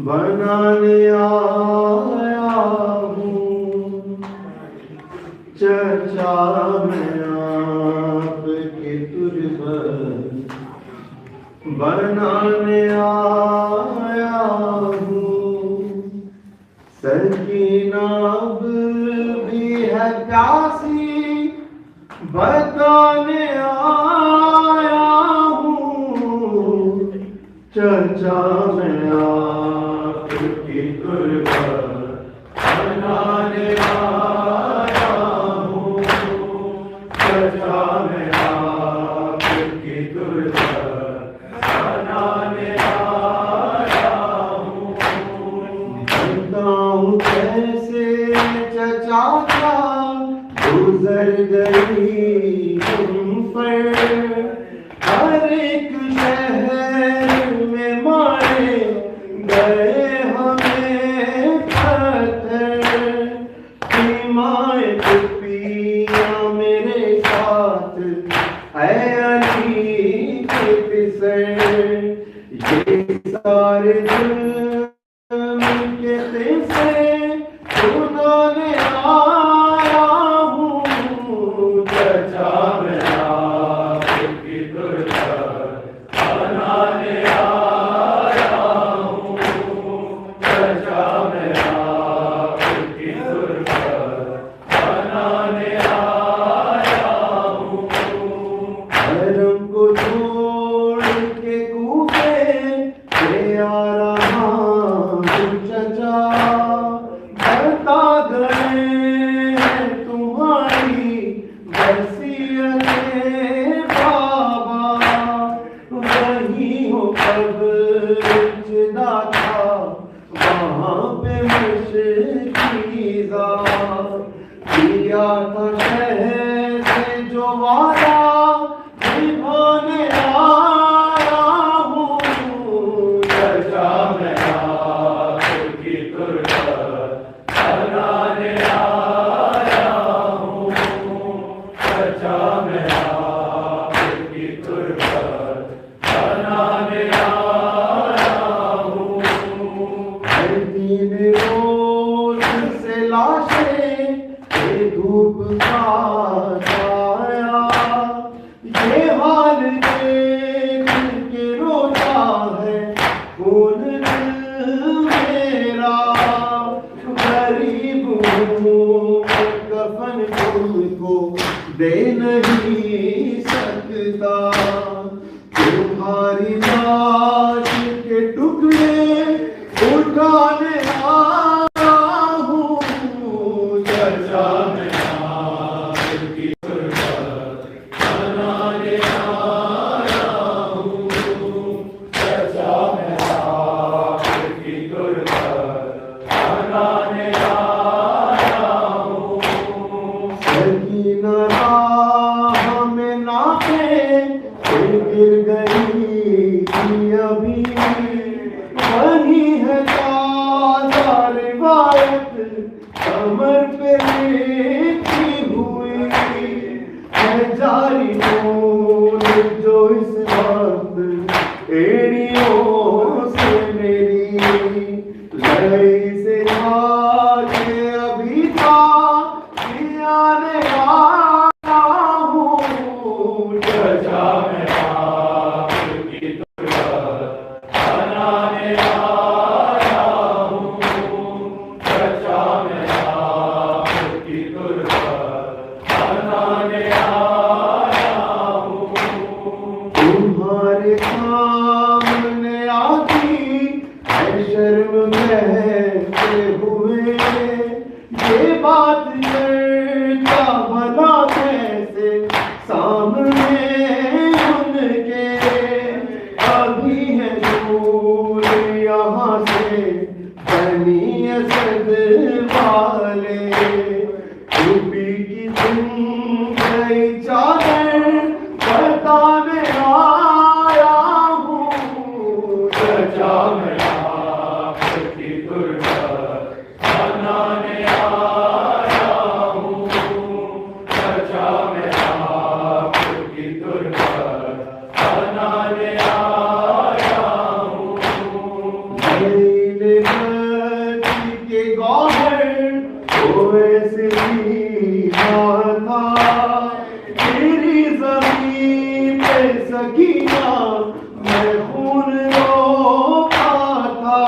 बनाने आया हूँ चर्चा में आपकी तुरबत बनाने आया हूँ। सकीनाब भी है प्यासी बताने आया हूँ चर्चा में आपकी तुरबत बनाने आया हूँ। चर्चा में आपकी तुरबत बनाने आया हूँ। बताऊँ कैसे चचा का गुजर गई तुम पर, हर एक शहर में मारे गए हमें पत्थर। सीमाएं टूटियां मेरे साथ है अली के पिसर। ये सारे जुल्म के किस्से सुनाने आया हूँ चर्चा में आपकी तुरबत बनाने आया हूँ। चर्चा में आपकी तुरबत बनाने आया हूँ। धर्म को छोड़ के कूफे ले आ रहा हूँ चचा। बता गए तुम्हारी वसीयतें बाबा, वही हो कब्ज़दा था वहाँ पे मुश्किज़ा। किया था शहर से जो वादा निभाने आया हूँ चर्चा में आपकी तुरबत बनाने आया हूँ। चर्चा में आपकी तुरबत बनाने आया हूँ। हर दिन रोज से लाशें ये धूप का छाया, ये हाल देख के रोता है खून दिल मेरा। गरीब हूँ कफन तुमको दे नहीं सकता, तुम्हारी लाश के टुकड़े उठाने आया हूँ चर्चा में आपकी तुरबत बनाने आया हूँ। चर्चा में आपकी तुरबत बनाने आया हूँ। सकीना राह में नाके गिर गई थी अभी, वही है ताज़ा रिवायत कमर पे लिखी हुई है जारी खून जो इस वक्त एड़ियों से मेरी लड़ी से आगे अभी था आने आया हूँ चर्चा में आपकी तुरबत बनाने आया हूँ। चर्चा में आपकी तुरबत बनाने आया हूँ। तुम्हारे सामने आती है शर्म बहते हुए, ये बात करता भला कैसे सामने उनके। अभी है दूर यहाँ से बनी असद वाले, टूपी की तुम गई चादर बताने आया हूँ चर्चा में आपकी तुरबत चर्चा में आपकी दुर्गा बनाने आया हूँ। मेरे मर्जी के गौहर तो ऐसे ही था, तेरी जमीन पे सकीना मैं खून रोता था।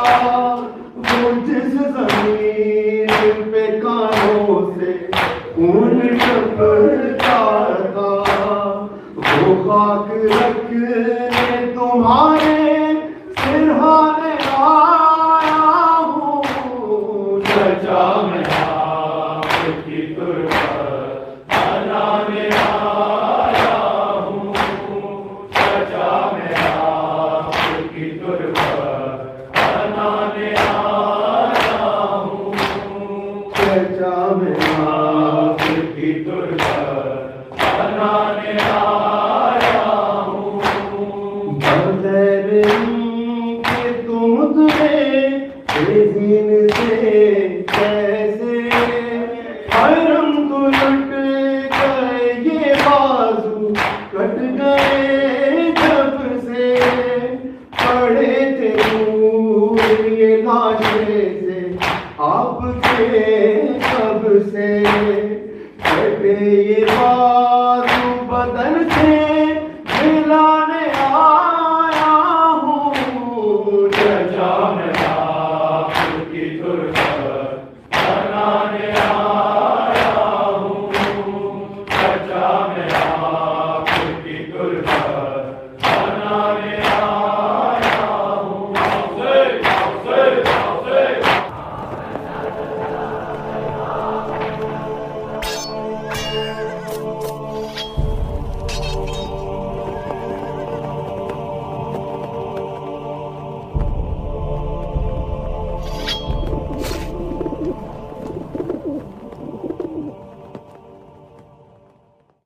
वो जिस जमीन पे कानों से खून टपकता था, वो खाक रखने तुम्हारे सिरहाने आया हूँ। चर्चा में आपकी दुर्गा बनाने आया हूँ। चर्चा में आपकी दुर्गा बनाने आया हूँ। चर्चा में आपकी दुर्गा बनाने